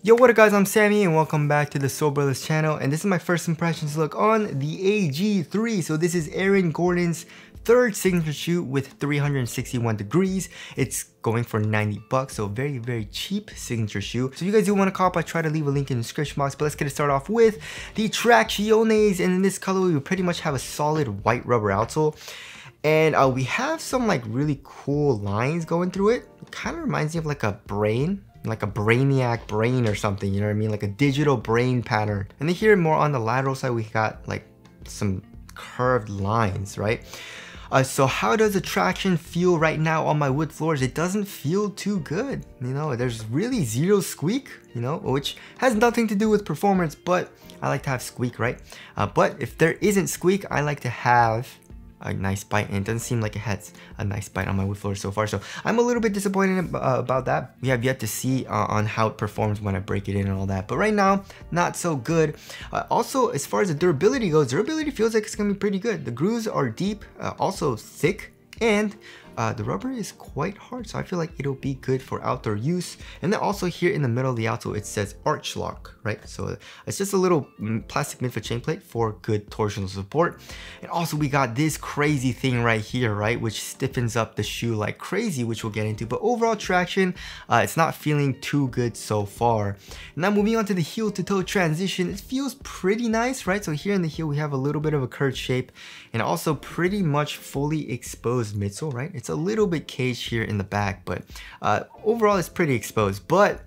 Yo, what up guys, I'm Sammy and welcome back to the Soul Brothers channel, and this is my first impressions look on the AG3. So this is Aaron Gordon's third signature shoe with 361 degrees. It's going for 90 bucks, so very cheap signature shoe. So if you guys do want to cop, I try to leave a link in the description box, but let's get it started off with the Tracciones, and in this color we pretty much have a solid white rubber outsole. And we have some like really cool lines going through it. It kind of reminds me of like a brain, like a brainiac brain or something, you know what I mean? Like a digital brain pattern. And then here more on the lateral side, we got like some curved lines, right? So how does the traction feel right now on my wood floors? It doesn't feel too good. You know, there's really zero squeak, you know, which has nothing to do with performance, but I like to have squeak, right? But if there isn't squeak, I like to have a nice bite, and it doesn't seem like it has a nice bite on my wood floor so far, so I'm a little bit disappointed about that. We have yet to see on how it performs when I break it in and all that, but right now not so good. Also, as far as the durability goes, durability feels like it's gonna be pretty good. The grooves are deep, also thick, and the rubber is quite hard, so I feel like it'll be good for outdoor use. And then also here in the middle of the outsole, it says arch lock, right? So it's just a little plastic midfoot chain plate for good torsional support. And also we got this crazy thing right here, right? Which stiffens up the shoe like crazy, which we'll get into. But overall traction, it's not feeling too good so far. Now moving on to the heel to toe transition, it feels pretty nice, right? So here in the heel, we have a little bit of a curved shape and also pretty much fully exposed midsole, right? It's a little bit caged here in the back, but overall it's pretty exposed. But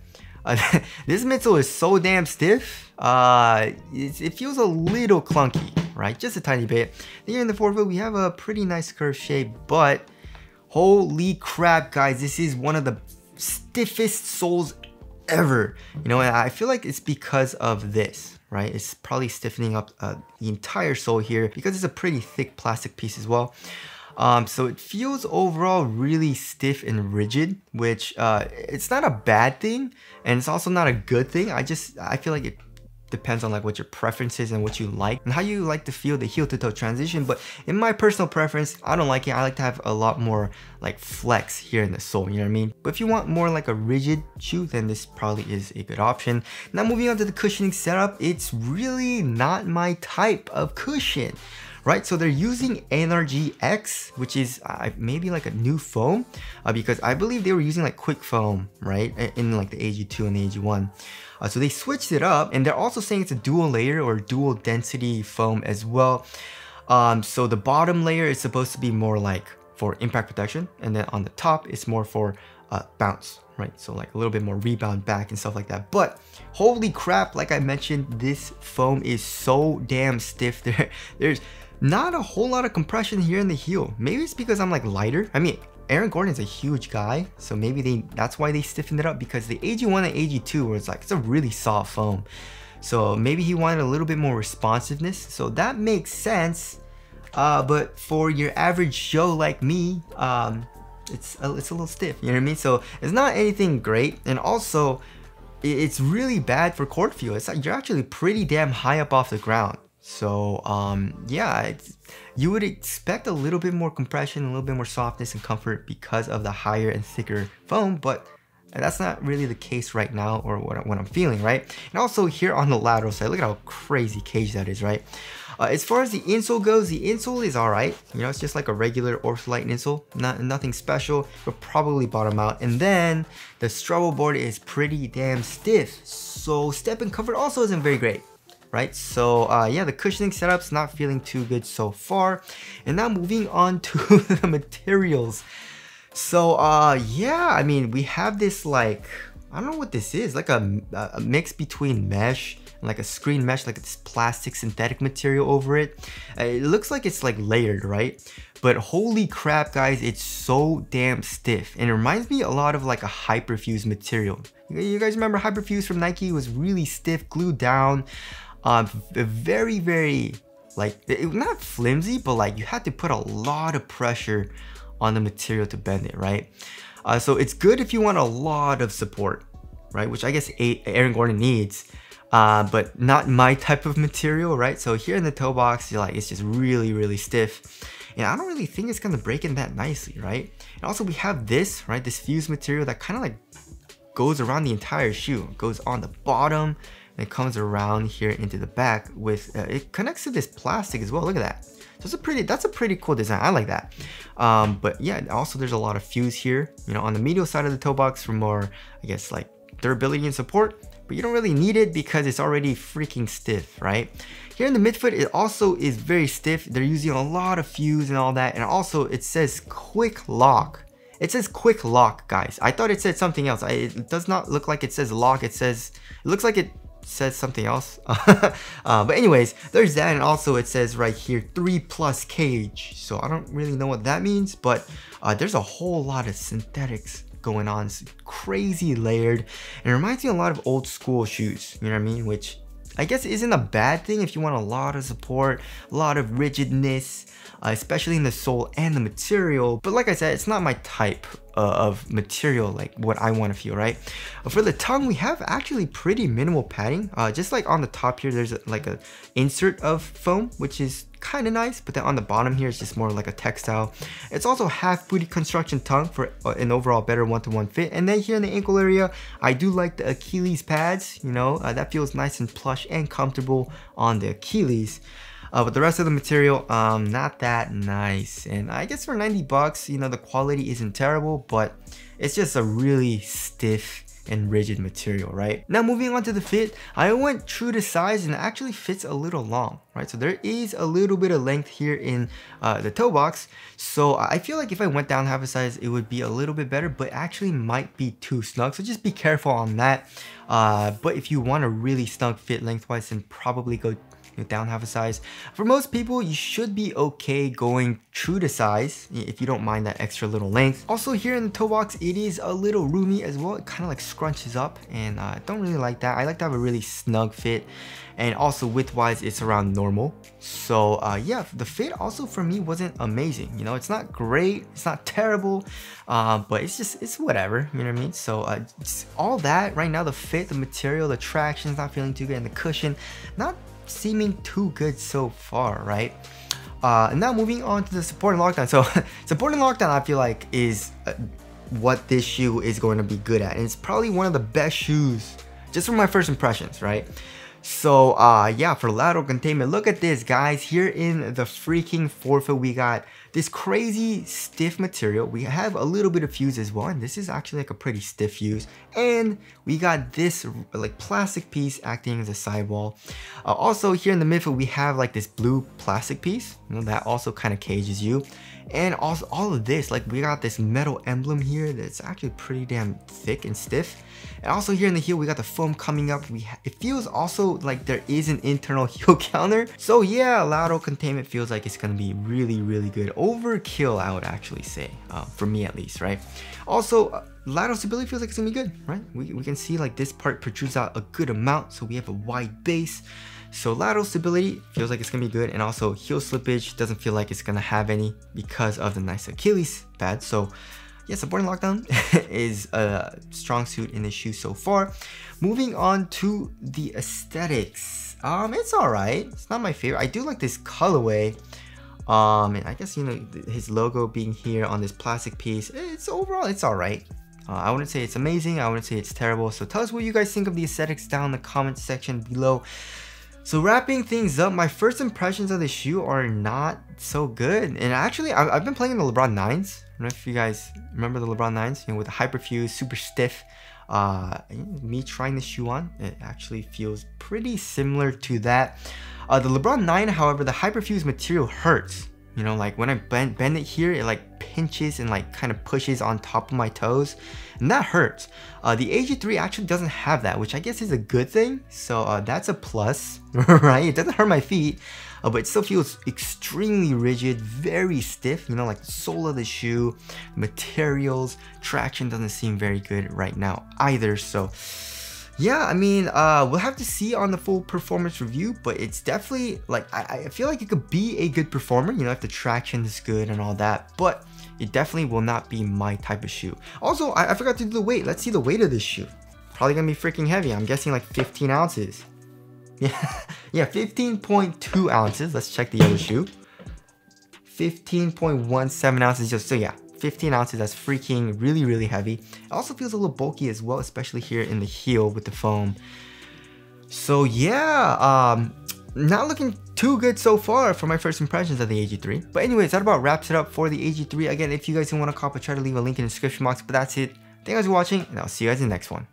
this midsole is so damn stiff, it feels a little clunky, right? Just a tiny bit. Here in the forefoot, we have a pretty nice curved shape, but holy crap, guys, this is one of the stiffest soles ever. You know, and I feel like it's because of this, right? It's probably stiffening up the entire sole here because it's a pretty thick plastic piece as well. So it feels overall really stiff and rigid, which it's not a bad thing, and it's also not a good thing. I feel like it depends on like what your preference is and what you like and how you like to feel the heel to toe transition. But in my personal preference, I don't like it. I like to have a lot more like flex here in the sole, you know what I mean? But if you want more like a rigid shoe, then this probably is a good option. Now moving on to the cushioning setup, it's really not my type of cushion, right? So they're using NRG X, which is maybe like a new foam, because I believe they were using like quick foam, right? In like the AG2 and the AG1. So they switched it up, and they're also saying it's a dual layer or dual density foam as well. So the bottom layer is supposed to be more like for impact protection, and then on the top it's more for bounce, right? So like a little bit more rebound back and stuff like that. But holy crap, like I mentioned, this foam is so damn stiff. There's not a whole lot of compression here in the heel. Maybe it's because I'm like lighter. I mean, Aaron Gordon's a huge guy, so maybe that's why they stiffened it up, because the AG1 and AG2 was like, it's a really soft foam. So maybe he wanted a little bit more responsiveness. So that makes sense. But for your average Joe like me, it's a little stiff, you know what I mean? So it's not anything great. And also, it's really bad for court feel. It's like you're actually pretty damn high up off the ground. So yeah, you would expect a little bit more compression, a little bit more softness and comfort because of the higher and thicker foam, but that's not really the case right now, or what I'm feeling, right? And also here on the lateral side, look at how crazy caged that is, right? As far as the insole goes, the insole is all right. You know, it's just like a regular Ortholite insole, nothing special. It'll probably bottom out. And then the struggle board is pretty damn stiff, so step and comfort also isn't very great, right? So yeah, the cushioning setup's not feeling too good so far. And now moving on to the materials. So yeah, I mean, we have this like, I don't know what this is, like a mix between mesh and like a screen mesh, like this plastic synthetic material over it. It looks like it's like layered, right? But holy crap, guys, it's so damn stiff, and it reminds me a lot of like a Hyperfuse material. You guys remember Hyperfuse from Nike? It was really stiff, glued down. Very like, not flimsy, but like you had to put a lot of pressure on the material to bend it, right? So it's good if you want a lot of support, right? Which I guess Aaron Gordon needs, but not my type of material, right? So here in the toe box, you're like, it's just really stiff, and I don't really think it's gonna break in that nicely, right? And also we have this, right? This fuse material that kind of like goes around the entire shoe. It goes on the bottom, and it comes around here into the back with, it connects to this plastic as well. Look at that. So that's a pretty cool design. I like that. But yeah, also there's a lot of fuse here, you know, on the medial side of the toe box for more, I guess, like durability and support. But you don't really need it because it's already freaking stiff, right? Here in the midfoot, it also is very stiff. They're using a lot of fuse and all that. And also it says quick lock. It says quick lock, guys. I thought it said something else. It does not look like it says lock. It looks like it says something else. But anyways, there's that. And also it says right here, 3+ cage. So I don't really know what that means, but there's a whole lot of synthetics going on. It's crazy layered, and it reminds me a lot of old school shoes, you know what I mean, which I guess isn't a bad thing if you want a lot of support, a lot of rigidness, especially in the sole and the material. But like I said, it's not my type of material, like what I want to feel, right? For the tongue, we have actually pretty minimal padding. Just like on the top here, there's like a insert of foam, which is kind of nice, but then on the bottom here, it's just more like a textile. It's also half booty construction tongue for an overall better one-to-one fit. And then here in the ankle area, I do like the Achilles pads, you know, that feels nice and plush and comfortable on the Achilles. But the rest of the material, not that nice. And I guess for 90 bucks, you know, the quality isn't terrible, but it's just a really stiff and rigid material, right? Now moving on to the fit, I went true to size and it actually fits a little long, right? So there is a little bit of length here in the toe box. So I feel like if I went down half a size, it would be a little bit better, but actually might be too snug. So just be careful on that. But if you want a really snug fit lengthwise, then probably go down half a size. For most people, you should be okay going true to size if you don't mind that extra little length. Also here in the toe box, it is a little roomy as well. It kind of like scrunches up, and I don't really like that. I like to have a really snug fit, and also width wise, it's around normal. So yeah, the fit also for me wasn't amazing. You know, it's not great, it's not terrible, but it's whatever, you know what I mean? So all that right now, the fit, the material, the traction's not feeling too good, and the cushion, not seeming too good so far, right? And now moving on to the support and lockdown. So support and lockdown, I feel like is what this shoe is going to be good at, and it's probably one of the best shoes just from my first impressions, right? So yeah, for lateral containment, look at this, guys. Here in the freaking forefoot, we got this crazy stiff material. We have a little bit of fuse as well, and this is actually like a pretty stiff fuse. And we got this like plastic piece acting as a sidewall. Also here in the midfoot, we have like this blue plastic piece, you know, that also kind of cages you. And also all of this, like we got this metal emblem here that's actually pretty damn thick and stiff. And also here in the heel, we got the foam coming up. It feels also like there is an internal heel counter. So yeah, lateral containment feels like it's gonna be really, really good. Overkill, I would actually say, for me at least, right? Also, lateral stability feels like it's gonna be good, right? We can see like this part protrudes out a good amount, so we have a wide base. So lateral stability feels like it's gonna be good, and also heel slippage doesn't feel like it's gonna have any because of the nice Achilles pad. So yeah, support and lockdown is a strong suit in this shoe so far. Moving on to the aesthetics, it's all right. It's not my favorite. I do like this colorway. And I guess, you know, his logo being here on this plastic piece, it's overall, it's all right. I wouldn't say it's amazing. I wouldn't say it's terrible. So tell us what you guys think of the aesthetics down in the comment section below. So wrapping things up, my first impressions of the shoe are not so good. And actually, I've been playing the LeBron 9s. I don't know if you guys remember the LeBron 9s, you know, with the hyperfuse, super stiff. Me trying the shoe on, it actually feels pretty similar to that. The LeBron 9, however, the hyperfuse material hurts. You know, like when I bend it here, it like pinches and like kind of pushes on top of my toes, and that hurts. The AG3 actually doesn't have that, which I guess is a good thing. So that's a plus, right? It doesn't hurt my feet, but it still feels extremely rigid, very stiff. You know, like the sole of the shoe, materials, traction doesn't seem very good right now either. So yeah, I mean, we'll have to see on the full performance review, but it's definitely like, I feel like it could be a good performer, you know, if the traction is good and all that, but it definitely will not be my type of shoe. Also, I forgot to do the weight. Let's see the weight of this shoe. Probably gonna be freaking heavy. I'm guessing like 15 ounces. Yeah, 15.2 ounces. Let's check the other shoe. 15.17 ounces. So yeah, 15 ounces. That's freaking really heavy. It also feels a little bulky as well, especially here in the heel with the foam. So yeah, not looking too good so far for my first impressions of the AG3. But anyways, that about wraps it up for the AG3. Again, if you guys want to cop it, try to leave a link in the description box. But that's it. Thank you guys for watching, and I'll see you guys in the next one.